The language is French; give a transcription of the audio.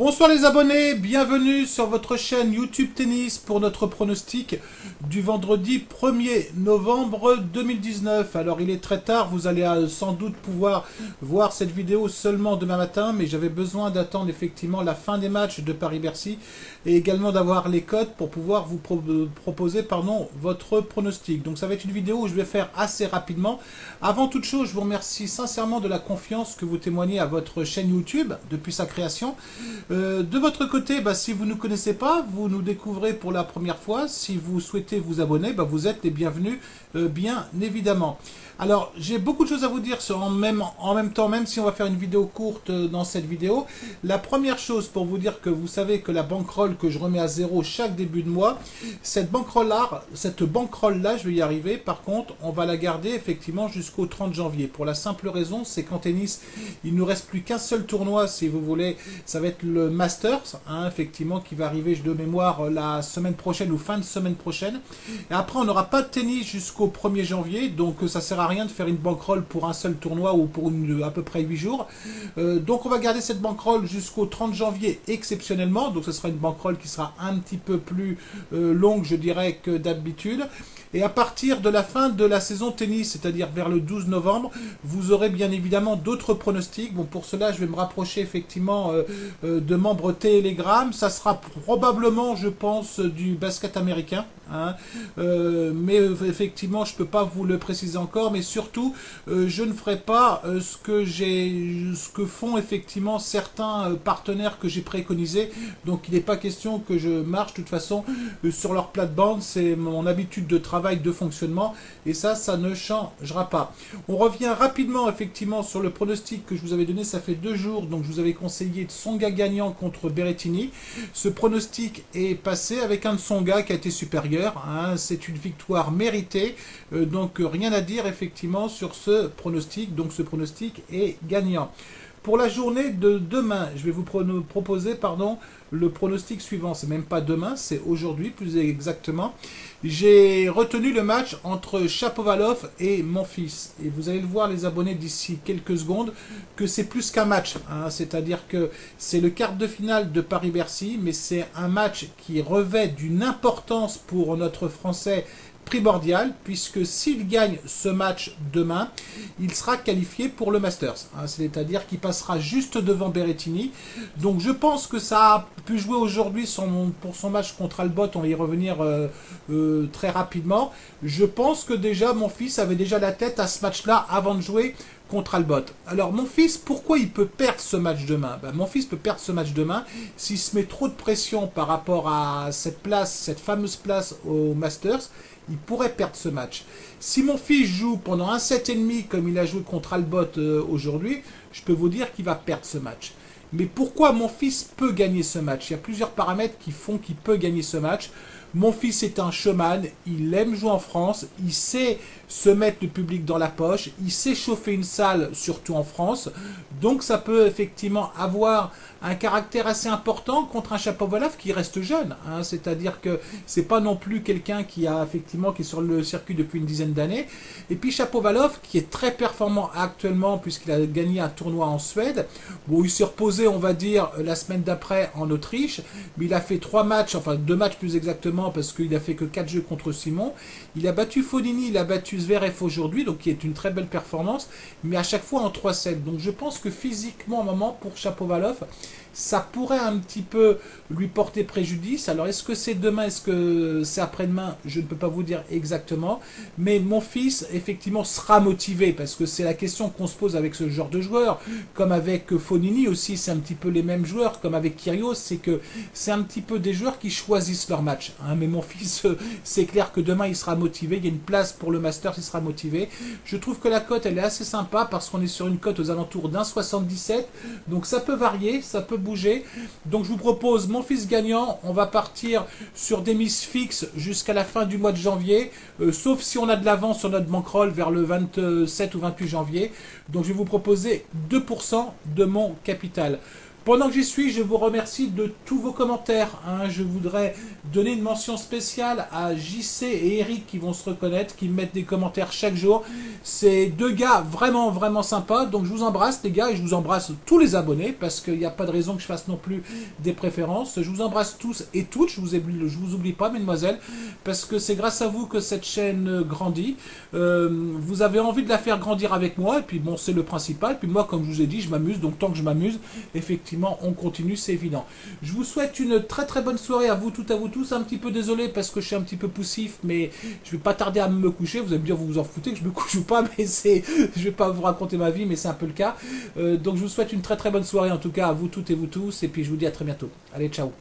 Bonsoir les abonnés, bienvenue sur votre chaîne YouTube Tennis pour notre pronostic du vendredi 1er novembre 2019. Alors il est très tard, vous allez sans doute pouvoir voir cette vidéo seulement demain matin, mais j'avais besoin d'attendre effectivement la fin des matchs de Paris-Bercy et également d'avoir les cotes pour pouvoir vous proposer votre pronostic. Donc ça va être une vidéo où je vais faire assez rapidement. Avant toute chose, je vous remercie sincèrement de la confiance que vous témoignez à votre chaîne YouTube depuis sa création. De votre côté, si vous ne nous connaissez pas, vous nous découvrez pour la première fois. Si vous souhaitez vous abonner, vous êtes les bienvenus, bien évidemment. Alors, j'ai beaucoup de choses à vous dire en même temps, même si on va faire une vidéo courte dans cette vidéo. La première chose pour vous dire que vous savez que la bankroll que je remets à zéro chaque début de mois, cette bankroll-là, je vais y arriver. Par contre, on va la garder effectivement jusqu'au 30 janvier. Pour la simple raison, c'est qu'en tennis, il ne nous reste plus qu'un seul tournoi, si vous voulez. Ça va être le Masters, effectivement, qui va arriver de mémoire la semaine prochaine ou fin de semaine prochaine. Et après, on n'aura pas de tennis jusqu'au 1er janvier, donc ça sert à rien de faire une bankroll pour un seul tournoi ou pour à peu près 8 jours. Donc on va garder cette bankroll jusqu'au 30 janvier exceptionnellement. Donc ce sera une bankroll qui sera un petit peu plus longue, je dirais, que d'habitude. Et à partir de la fin de la saison tennis, c'est-à-dire vers le 12 novembre, vous aurez bien évidemment d'autres pronostics. Bon, pour cela, je vais me rapprocher effectivement de membres Telegram. Ça sera probablement, je pense, du basket américain. Mais effectivement, je ne peux pas vous le préciser encore. Mais surtout, je ne ferai pas ce que font effectivement certains partenaires que j'ai préconisés. Donc, il n'est pas question que je marche de toute façon sur leur plate-bande. C'est mon habitude de travail, de fonctionnement, et ça ne changera pas. On revient rapidement effectivement sur le pronostic que je vous avais donné, ça fait 2 jours, donc je vous avais conseillé Tsonga gagnant contre Berrettini. Ce pronostic est passé avec un Tsonga qui a été supérieur, c'est une victoire méritée, donc rien à dire effectivement sur ce pronostic, donc ce pronostic est gagnant. Pour la journée de demain, je vais vous proposer le pronostic suivant. C'est même pas demain, c'est aujourd'hui plus exactement. J'ai retenu le match entre Shapovalov et Monfils. Et vous allez le voir les abonnés d'ici quelques secondes que c'est plus qu'un match. C'est-à-dire que c'est le quart de finale de Paris-Bercy, mais c'est un match qui revêt d'une importance pour notre Français primordial, puisque s'il gagne ce match demain, il sera qualifié pour le Masters. C'est-à-dire qu'il passera juste devant Berrettini. Donc je pense que ça a pu jouer aujourd'hui pour son match contre Albot. On va y revenir très rapidement. Je pense que déjà mon fils avait déjà la tête à ce match-là avant de jouer contre Albot. Alors mon fils, pourquoi il peut perdre ce match demain? Mon fils peut perdre ce match demain s'il se met trop de pression par rapport à cette fameuse place au Masters. Il pourrait perdre ce match. Si mon fils joue pendant un set et demi comme il a joué contre Albot aujourd'hui, je peux vous dire qu'il va perdre ce match. Mais pourquoi mon fils peut gagner ce match? Il y a plusieurs paramètres qui font qu'il peut gagner ce match. Mon fils est un showman, il aime jouer en France, il sait se mettre le public dans la poche, il sait chauffer une salle, surtout en France. Donc ça peut effectivement avoir un caractère assez important contre un Shapovalov qui reste jeune. C'est-à-dire que c'est pas non plus quelqu'un qui est sur le circuit depuis une dizaine d'années. Et puis Shapovalov qui est très performant actuellement puisqu'il a gagné un tournoi en Suède. Bon, il s'est reposé, on va dire, la semaine d'après en Autriche, mais il a fait 3 matchs, enfin 2 matchs plus exactement, parce qu'il a fait que 4 jeux contre Simon. Il a battu Fognini, il a battu Zverev aujourd'hui, donc qui est une très belle performance, mais à chaque fois en 3-7. Donc je pense que physiquement, à un moment, pour Shapovalov, ça pourrait un petit peu lui porter préjudice. Alors est-ce que c'est demain, est-ce que c'est après-demain? Je ne peux pas vous dire exactement. Mais mon fils, effectivement, sera motivé, parce que c'est la question qu'on se pose avec ce genre de joueur. Comme avec Fognini aussi, c'est un petit peu les mêmes joueurs. Comme avec Kyrgios, c'est que c'est un petit peu des joueurs qui choisissent leur match. Mais mon fils, c'est clair que demain, il sera motivé. Il y a une place pour le Masters, il sera motivé. Je trouve que la cote, elle est assez sympa, parce qu'on est sur une cote aux alentours d'1,77. Donc ça peut varier, ça peut bouger. Donc je vous propose mon fils gagnant. On va partir sur des mises fixes jusqu'à la fin du mois de janvier, sauf si on a de l'avance sur notre bankroll vers le 27 ou 28 janvier. Donc je vais vous proposer 2% de mon capital. Pendant que j'y suis, je vous remercie de tous vos commentaires. Hein. Je voudrais donner une mention spéciale à JC et Eric qui vont se reconnaître, qui me mettent des commentaires chaque jour. C'est deux gars vraiment, vraiment sympas. Donc je vous embrasse les gars et je vous embrasse tous les abonnés parce qu'il n'y a pas de raison que je fasse non plus des préférences. Je vous embrasse tous et toutes. Je vous oublie pas, mesdemoiselles, parce que c'est grâce à vous que cette chaîne grandit. Vous avez envie de la faire grandir avec moi et puis bon, c'est le principal. Puis moi, comme je vous ai dit, je m'amuse. Donc tant que je m'amuse, effectivement, on continue, c'est évident. Je vous souhaite une très très bonne soirée à vous toutes, à vous tous. Un petit peu désolé parce que je suis un petit peu poussif, mais je vais pas tarder à me coucher. Vous allez me dire, vous vous en foutez que je me couche ou pas, mais je vais pas vous raconter ma vie, mais c'est un peu le cas. Donc je vous souhaite une très très bonne soirée en tout cas à vous toutes et vous tous, et puis je vous dis à très bientôt. Allez, ciao.